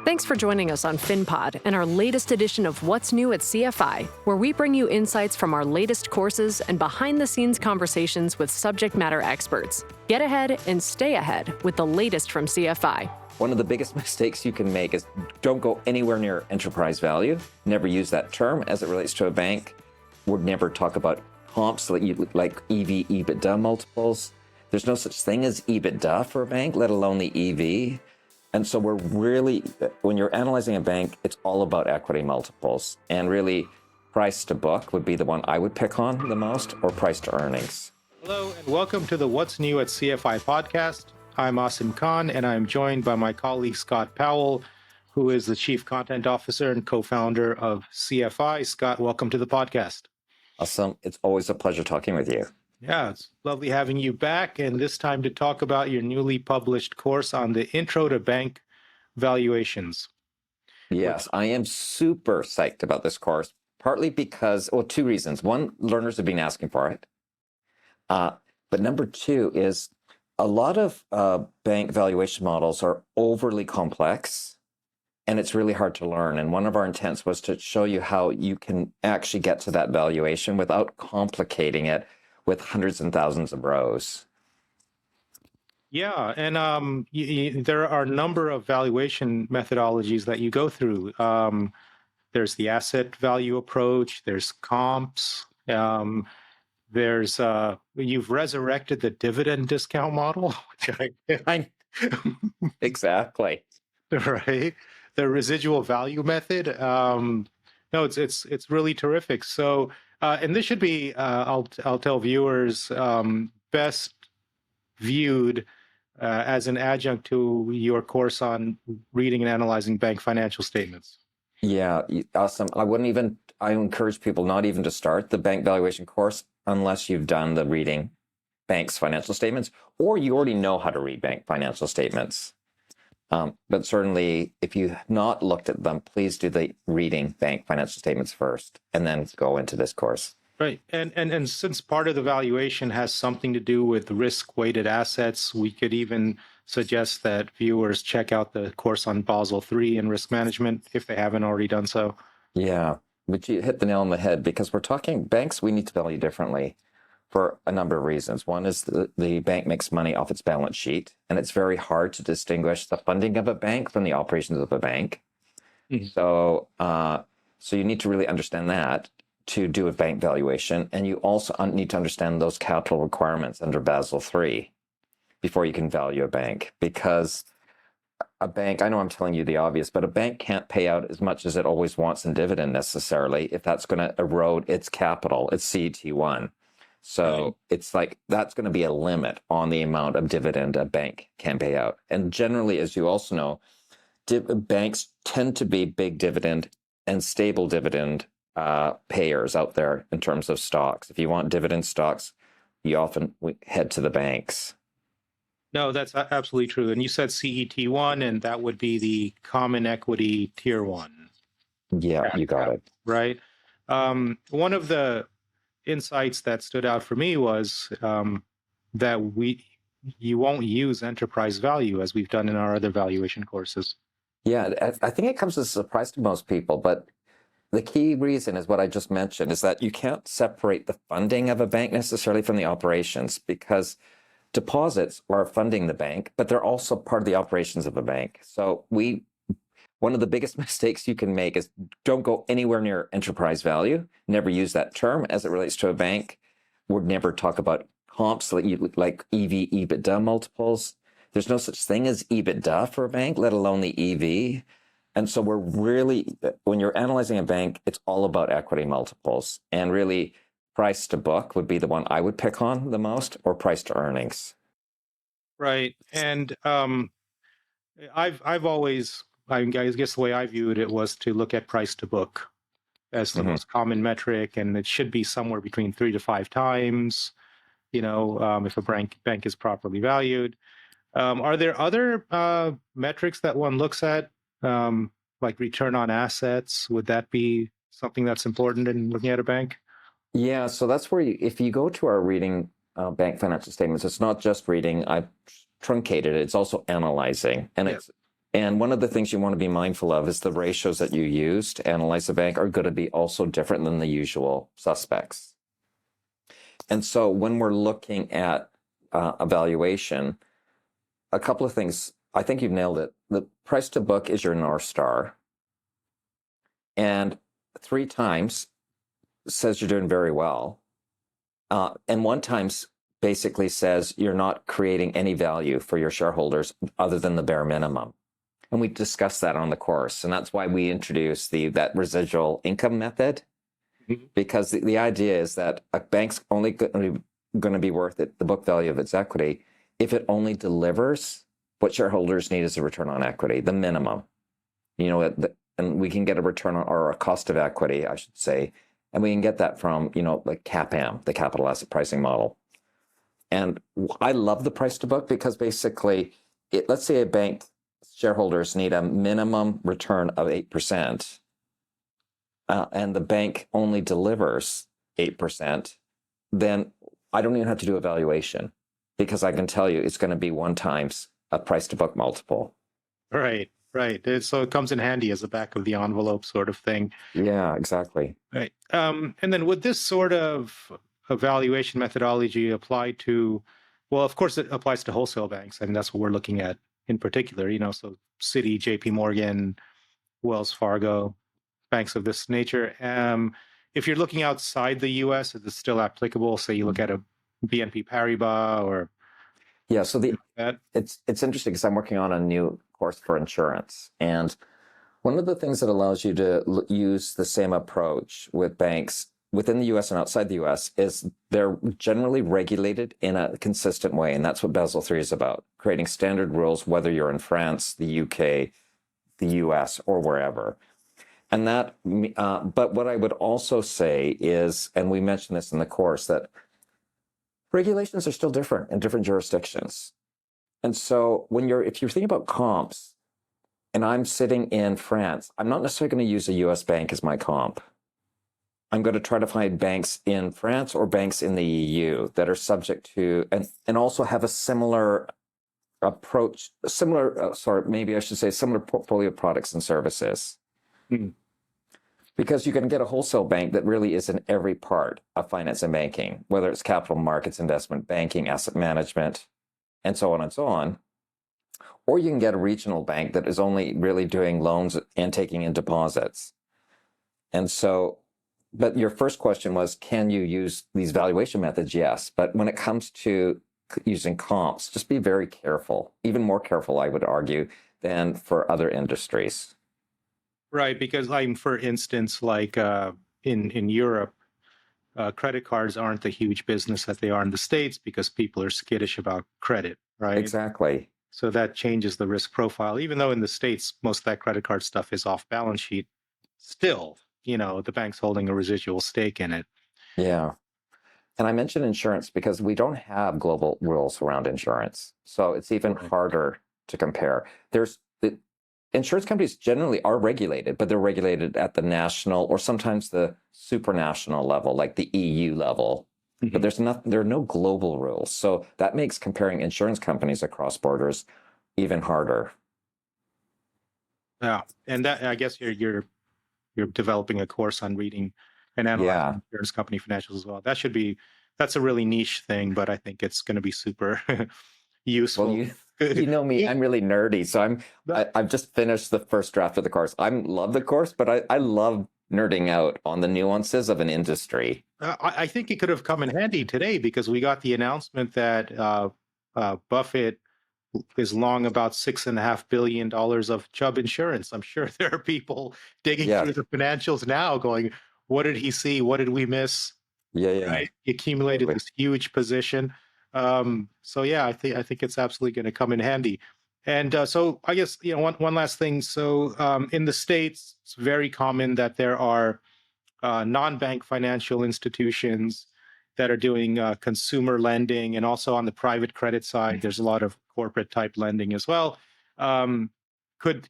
Thanks for joining us on FinPod and our latest edition of What's New at CFI, where we bring you insights from our latest courses and behind-the-scenes conversations with subject matter experts. Get ahead and stay ahead with the latest from CFI. One of the biggest mistakes you can make is don't go anywhere near enterprise value. Never use that term as it relates to a bank. Would never talk about comps like EV, EBITDA multiples. There's no such thing as EBITDA for a bank, let alone the EV. And so we're really, when you're analyzing a bank, it's all about equity multiples. And really, price to book would be the one I would pick on the most, or price to earnings. Hello, and welcome to the What's New at CFI podcast. I'm Asim Khan, and I'm joined by my colleague Scott Powell, who is the Chief Content Officer and co-founder of CFI. Scott, welcome to the podcast. Awesome. It's always a pleasure talking with you. Yeah, it's lovely having you back, and this time to talk about your newly published course on the Intro to Bank Valuations. Yes, I am super psyched about this course, partly because, well, two reasons. One, learners have been asking for it. But number two is a lot of bank valuation models are overly complex, and it's really hard to learn. And one of our intents was to show you how you can actually get to that valuation without complicating it with hundreds and thousands of rows. Yeah, and there are a number of valuation methodologies that you go through. There's the asset value approach, there's comps, there's you've resurrected the dividend discount model, which Exactly. right? The residual value method. No, it's really terrific. So, and this should be, I'll tell viewers, best viewed as an adjunct to your course on reading and analyzing bank financial statements. Yeah, awesome. I encourage people not even to start the bank valuation course unless you've done the reading banks financial statements, or you already know how to read bank financial statements. But certainly, if you've not looked at them, please do the reading bank financial statements first, and then go into this course. Right. And since part of the valuation has something to do with risk-weighted assets, we could even suggest that viewers check out the course on Basel III and risk management if they haven't already done so. Yeah, but you hit the nail on the head, because we're talking banks we need to value differently for a number of reasons. One is the bank makes money off its balance sheet, and it's very hard to distinguish the funding of a bank from the operations of a bank. Mm-hmm. So you need to really understand that to do a bank valuation, and you also need to understand those capital requirements under Basel III before you can value a bank. Because a bank, I know I'm telling you the obvious, but a bank can't pay out as much as it always wants in dividend necessarily if that's going to erode its capital, its CET1. So it's like that's going to be a limit on the amount of dividend a bank can pay out. And generally, as you also know, banks tend to be big dividend and stable dividend payers out there in terms of stocks. If you want dividend stocks, you often head to the banks. No, that's absolutely true. And you said CET1, and that would be the common equity tier one. Yeah, you got it. Right. One of the insights that stood out for me was that you won't use enterprise value as we've done in our other valuation courses. Yeah, I think it comes as a surprise to most people, but the key reason is what I just mentioned, is that you can't separate the funding of a bank necessarily from the operations, because deposits are funding the bank, but they're also part of the operations of a bank. So one of the biggest mistakes you can make is don't go anywhere near enterprise value. Never use that term as it relates to a bank. Would never talk about comps like EV, EBITDA multiples. There's no such thing as EBITDA for a bank, let alone the EV. And so we're really, when you're analyzing a bank, it's all about equity multiples. And really, price to book would be the one I would pick on the most, or price to earnings. Right. And I've always, I guess the way I viewed it was to look at price to book as the most common metric, and it should be somewhere between 3 to 5 times, if a bank is properly valued. Are there other metrics that one looks at, like return on assets? Would that be something that's important in looking at a bank? Yeah, so that's where if you go to our reading bank financial statements, it's not just reading. I've truncated it. It's also analyzing, and And one of the things you want to be mindful of is the ratios that you use to analyze a bank are going to be also different than the usual suspects. And so when we're looking at a valuation, a couple of things, I think you've nailed it. The price to book is your North Star. And 3 times says you're doing very well. And 1 times basically says you're not creating any value for your shareholders other than the bare minimum. And we discussed that on the course. And that's why we introduced that residual income method, because the idea is that a bank's only going to be worth it, the book value of its equity, if it only delivers what shareholders need as a return on equity, the minimum. And we can get a return on, or a cost of equity, I should say, and we can get that from, like CAPM, the capital asset pricing model. And I love the price to book because basically, let's say a bank shareholders need a minimum return of 8%, and the bank only delivers 8%, then I don't even have to do a valuation because I can tell you it's going to be 1 times a price to book multiple. Right. So it comes in handy as a back of the envelope sort of thing. Yeah, exactly. Right. And then would this sort of evaluation methodology apply to, well, of course it applies to wholesale banks. I mean, that's what we're looking at in particular, so Citi, JP Morgan, Wells Fargo, banks of this nature. If you're looking outside the US, is it still applicable? Say you look at a BNP Paribas or... Yeah, so it's interesting because I'm working on a new course for insurance. And one of the things that allows you to use the same approach with banks within the US and outside the US is they're generally regulated in a consistent way. And that's what Basel III is about, creating standard rules, whether you're in France, the UK, the US, or wherever. And but what I would also say is, and we mentioned this in the course, that regulations are still different in different jurisdictions. And so if you're thinking about comps, and I'm sitting in France, I'm not necessarily going to use a US bank as my comp. I'm going to try to find banks in France or banks in the EU that are subject to, and also have a similar approach, similar portfolio of products and services. Mm-hmm. Because you can get a wholesale bank that really is in every part of finance and banking, whether it's capital markets, investment banking, asset management, and so on and so on. Or you can get a regional bank that is only really doing loans and taking in deposits. And so, but your first question was, can you use these valuation methods? Yes. But when it comes to using comps, just be very careful, even more careful, I would argue, than for other industries. Right, because for instance, like in Europe, credit cards aren't the huge business that they are in the States because people are skittish about credit, right? Exactly. So that changes the risk profile. Even though in the States, most of that credit card stuff is off balance sheet, still, the bank's holding a residual stake in it. Yeah. And I mentioned insurance because we don't have global rules around insurance. So it's even harder to compare. Insurance companies generally are regulated, but they're regulated at the national or sometimes the supranational level, like the EU level. Mm-hmm. But there are no global rules. So that makes comparing insurance companies across borders even harder. Yeah. And that, I guess you're developing a course on reading and analyzing insurance company financials as well. That's a really niche thing, but I think it's going to be super useful. Well, you know me, I'm really nerdy. So I've just finished the first draft of the course. I love the course, but I love nerding out on the nuances of an industry. I think it could have come in handy today because we got the announcement that Buffett is long about $6.5 billion of Chubb insurance. I'm sure there are people digging through the financials now going, what did he see? What did we miss? Yeah. Right? He accumulated this huge position. So yeah, I think it's absolutely going to come in handy. And so I guess, one last thing. So in the States, it's very common that there are non-bank financial institutions that are doing consumer lending, and also on the private credit side, there's a lot of corporate type lending as well. Could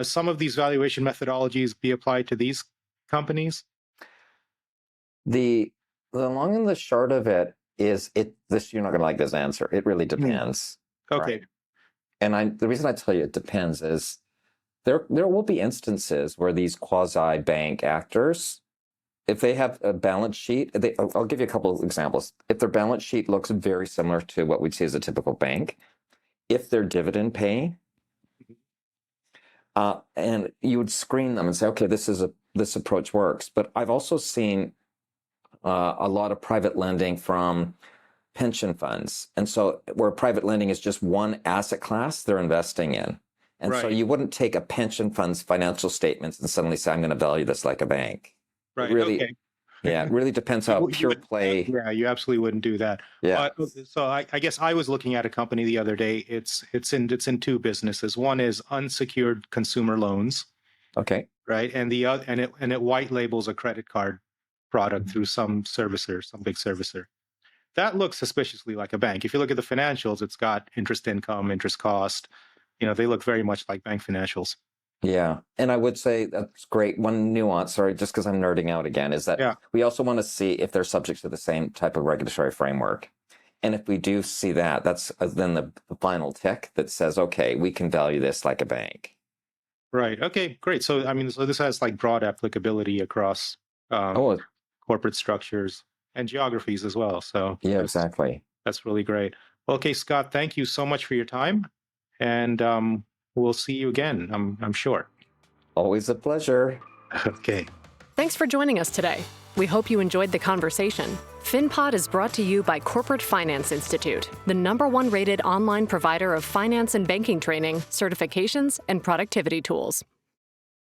some of these valuation methodologies be applied to these companies? The long and the short of it is you're not going to like this answer. It really depends. Okay. And the reason I tell you it depends is there will be instances where these quasi-bank actors, if they have a balance sheet, I'll give you a couple of examples. If their balance sheet looks very similar to what we'd see as a typical bank, if they're dividend paying, and you would screen them and say, okay, this approach works. But I've also seen a lot of private lending from pension funds. And so where private lending is just one asset class they're investing in. And so Right. you wouldn't take a pension fund's financial statements and suddenly say, I'm going to value this like a bank. Right. It really, Okay. yeah, it really depends how pure play. Yeah, you absolutely wouldn't do that. Yeah. So I guess I was looking at a company the other day. It's in two businesses. One is unsecured consumer loans, Okay. right? And the other, and it white labels a credit card product through some servicer, some big servicer. That looks suspiciously like a bank. If you look at the financials, it's got interest income, interest cost. They look very much like bank financials. Yeah. And I would say that's great. One nuance, sorry, just because I'm nerding out again, is that we also want to see if they're subject to the same type of regulatory framework. And if we do see that, that's then the final tick that says, okay, we can value this like a bank. Right. Okay, great. So, so this has like broad applicability across corporate structures and geographies as well. So yeah, exactly. That's really great. Well, okay, Scott, thank you so much for your time. And we'll see you again, I'm sure. Always a pleasure. Okay. Thanks for joining us today. We hope you enjoyed the conversation. FinPod is brought to you by Corporate Finance Institute, the #1 rated online provider of finance and banking training, certifications, and productivity tools.